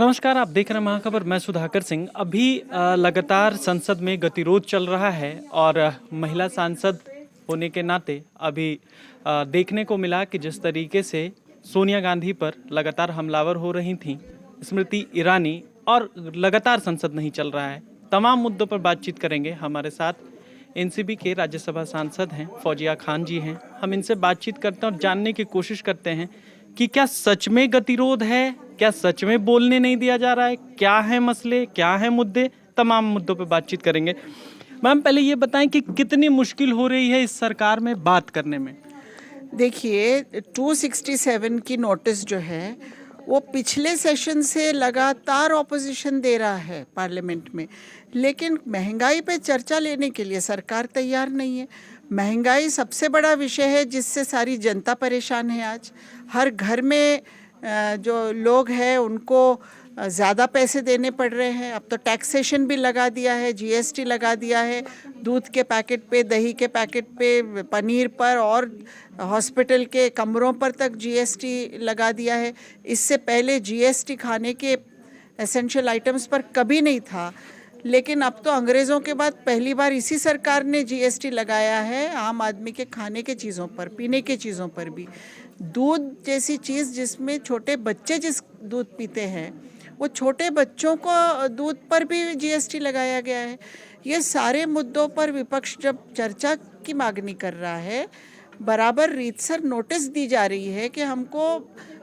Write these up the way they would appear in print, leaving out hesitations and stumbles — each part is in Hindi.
नमस्कार, आप देख रहे हैं महाखबर। मैं सुधाकर सिंह। अभी लगातार संसद में गतिरोध चल रहा है और महिला सांसद होने के नाते अभी देखने को मिला कि जिस तरीके से सोनिया गांधी पर लगातार हमलावर हो रही थीं स्मृति ईरानी, और लगातार संसद नहीं चल रहा है। तमाम मुद्दों पर बातचीत करेंगे। हमारे साथ एनसीपी के राज्यसभा सांसद हैं फौजिया खान जी हैं। हम इनसे बातचीत करते हैं और जानने की कोशिश करते हैं कि क्या सच में गतिरोध है, क्या सच में बोलने नहीं दिया जा रहा है, क्या है मसले, क्या है मुद्दे। तमाम मुद्दों पर बातचीत करेंगे। मैम, पहले ये बताएं कि कितनी मुश्किल हो रही है इस सरकार में बात करने में। देखिए, 267 की नोटिस जो है वो पिछले सेशन से लगातार ऑपोजिशन दे रहा है पार्लियामेंट में, लेकिन महंगाई पे चर्चा लेने के लिए सरकार तैयार नहीं है। महंगाई सबसे बड़ा विषय है जिससे सारी जनता परेशान है। आज हर घर में जो लोग हैं उनको ज़्यादा पैसे देने पड़ रहे हैं। अब तो टैक्सेशन भी लगा दिया है, जीएसटी लगा दिया है, दूध के पैकेट पे, दही के पैकेट पे, पनीर पर और हॉस्पिटल के कमरों पर तक जीएसटी लगा दिया है। इससे पहले जीएसटी खाने के एसेंशियल आइटम्स पर कभी नहीं था, लेकिन अब तो अंग्रेज़ों के बाद पहली बार इसी सरकार ने जीएसटी लगाया है आम आदमी के खाने के चीज़ों पर, पीने के चीज़ों पर भी। दूध जैसी चीज़ जिसमें छोटे बच्चे जिस दूध पीते हैं, वो छोटे बच्चों को दूध पर भी जीएसटी लगाया गया है। ये सारे मुद्दों पर विपक्ष जब चर्चा की मांगनी कर रहा है, बराबर रीतसर नोटिस दी जा रही है कि हमको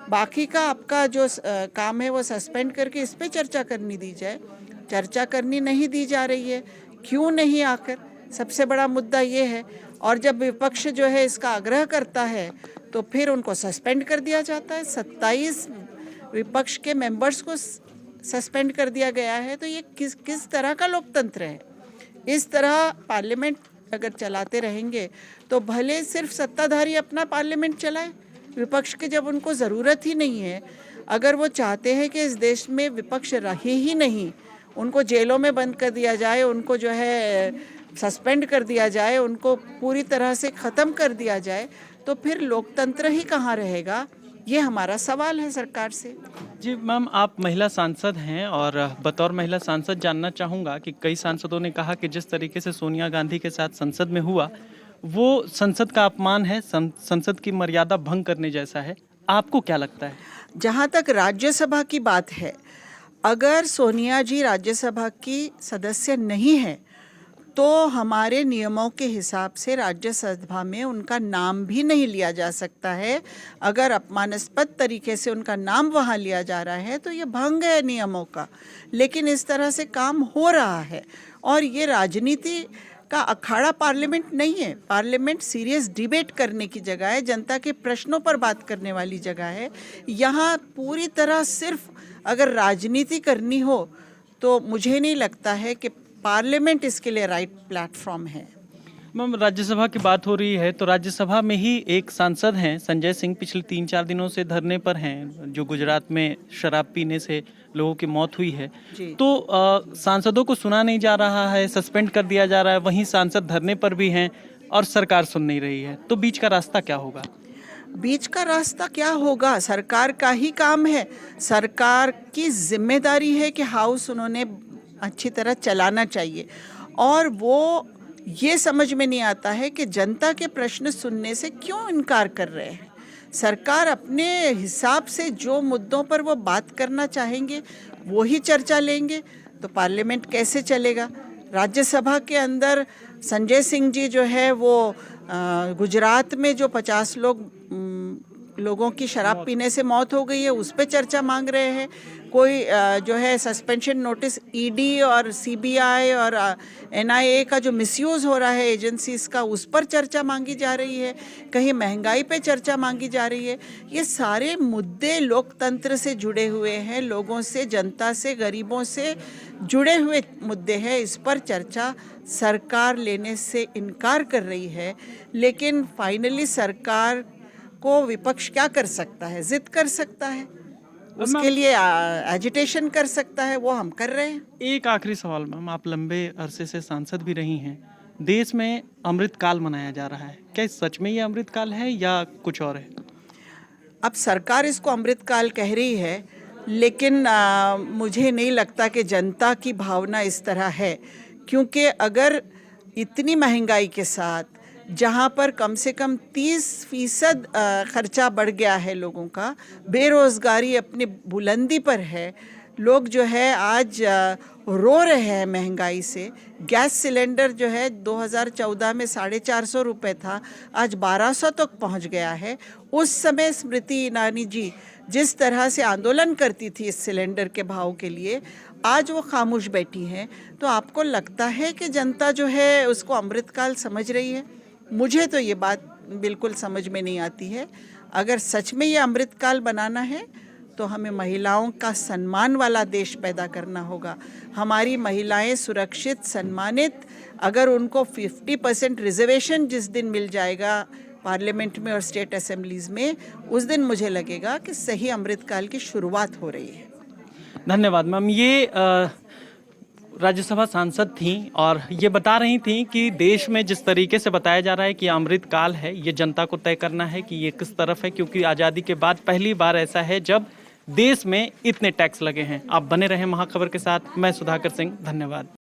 बाकी का आपका जो काम है वो सस्पेंड करके इस पे चर्चा करनी दी जाए। चर्चा करनी नहीं दी जा रही है। क्यों नहीं? आकर सबसे बड़ा मुद्दा ये है। और जब विपक्ष जो है इसका आग्रह करता है तो फिर उनको सस्पेंड कर दिया जाता है। 27 विपक्ष के मेंबर्स को सस्पेंड कर दिया गया है। तो ये किस तरह का लोकतंत्र है? इस तरह पार्लियामेंट अगर चलाते रहेंगे तो भले सिर्फ सत्ताधारी अपना पार्लियामेंट चलाए, विपक्ष के जब उनको ज़रूरत ही नहीं है, अगर वो चाहते हैं कि इस देश में विपक्ष रहे ही नहीं, उनको जेलों में बंद कर दिया जाए, उनको जो है सस्पेंड कर दिया जाए, उनको पूरी तरह से ख़त्म कर दिया जाए, तो फिर लोकतंत्र ही कहाँ रहेगा? ये हमारा सवाल है सरकार से। जी मैम, आप महिला सांसद हैं और बतौर महिला सांसद जानना चाहूँगा कि कई सांसदों ने कहा कि जिस तरीके से सोनिया गांधी के साथ संसद में हुआ वो संसद का अपमान है, संसद की मर्यादा भंग करने जैसा है। आपको क्या लगता है? जहाँ तक राज्यसभा की बात है, अगर सोनिया जी राज्यसभा की सदस्य नहीं है तो हमारे नियमों के हिसाब से राज्यसभा में उनका नाम भी नहीं लिया जा सकता है। अगर अपमानास्पद तरीके से उनका नाम वहाँ लिया जा रहा है तो ये भंग है नियमों का। लेकिन इस तरह से काम हो रहा है और ये राजनीति का अखाड़ा पार्लियामेंट नहीं है। पार्लियामेंट सीरियस डिबेट करने की जगह है, जनता के प्रश्नों पर बात करने वाली जगह है। यहाँ पूरी तरह सिर्फ अगर राजनीति करनी हो तो मुझे नहीं लगता है कि पार्लियामेंट इसके लिए राइट प्लेटफॉर्म है। मैम, राज्यसभा की बात हो रही है तो राज्यसभा में ही एक सांसद हैं संजय सिंह, पिछले 3-4 दिनों से धरने पर हैं, जो गुजरात में शराब पीने से लोगों की मौत हुई है। तो सांसदों को सुना नहीं जा रहा है, सस्पेंड कर दिया जा रहा है, वहीं सांसद धरने पर भी हैं और सरकार सुन नहीं रही है। तो बीच का रास्ता क्या होगा? बीच का रास्ता क्या होगा? सरकार का ही काम है। सरकार की जिम्मेदारी है कि हाउस उन्होंने अच्छी तरह चलाना चाहिए, और वो ये समझ में नहीं आता है कि जनता के प्रश्न सुनने से क्यों इनकार कर रहे हैं। सरकार अपने हिसाब से जो मुद्दों पर वो बात करना चाहेंगे वो ही चर्चा लेंगे, तो पार्लियामेंट कैसे चलेगा? राज्यसभा के अंदर संजय सिंह जी जो है वो गुजरात में जो 50 लोगों की शराब पीने से मौत हो गई है उस पर चर्चा मांग रहे हैं। कोई जो है सस्पेंशन नोटिस ईडी और सीबीआई और एनआईए का जो मिसयूज़ हो रहा है एजेंसीज का, उस पर चर्चा मांगी जा रही है। कहीं महंगाई पे चर्चा मांगी जा रही है। ये सारे मुद्दे लोकतंत्र से जुड़े हुए हैं, लोगों से, जनता से, गरीबों से जुड़े हुए मुद्दे हैं। इस पर चर्चा सरकार लेने से इनकार कर रही है, लेकिन फाइनली सरकार को विपक्ष क्या कर सकता है? जिद कर सकता है, उसके लिए एजिटेशन कर सकता है, वो हम कर रहे हैं। एक आखिरी सवाल मैम, आप लंबे अरसे से सांसद भी रही हैं। देश में अमृतकाल मनाया जा रहा है, क्या सच में ये अमृतकाल है या कुछ और है? अब सरकार इसको अमृतकाल कह रही है, लेकिन मुझे नहीं लगता कि जनता की भावना इस तरह है, क्योंकि अगर इतनी महंगाई के साथ जहाँ पर कम से कम 30% खर्चा बढ़ गया है लोगों का, बेरोज़गारी अपनी बुलंदी पर है, लोग जो है आज रो रहे हैं महंगाई से। गैस सिलेंडर जो है 2014 में 450 रुपये था, आज 1200 तक पहुंच गया है। उस समय स्मृति ईरानी जी जिस तरह से आंदोलन करती थी इस सिलेंडर के भाव के लिए, आज वो खामोश बैठी हैं। तो आपको लगता है कि जनता जो है उसको अमृतकाल समझ रही है? मुझे तो ये बात बिल्कुल समझ में नहीं आती है। अगर सच में ये अमृतकाल बनाना है तो हमें महिलाओं का सम्मान वाला देश पैदा करना होगा। हमारी महिलाएं सुरक्षित, सम्मानित, अगर उनको 50% रिजर्वेशन जिस दिन मिल जाएगा पार्लियामेंट में और स्टेट असेंबलीज में, उस दिन मुझे लगेगा कि सही अमृतकाल की शुरुआत हो रही है। धन्यवाद मैम। ये राज्यसभा सांसद थीं और ये बता रही थीं कि देश में जिस तरीके से बताया जा रहा है कि अमृतकाल है, ये जनता को तय करना है कि ये किस तरफ है, क्योंकि आज़ादी के बाद पहली बार ऐसा है जब देश में इतने टैक्स लगे हैं। आप बने रहें महाखबर के साथ। मैं सुधाकर सिंह, धन्यवाद।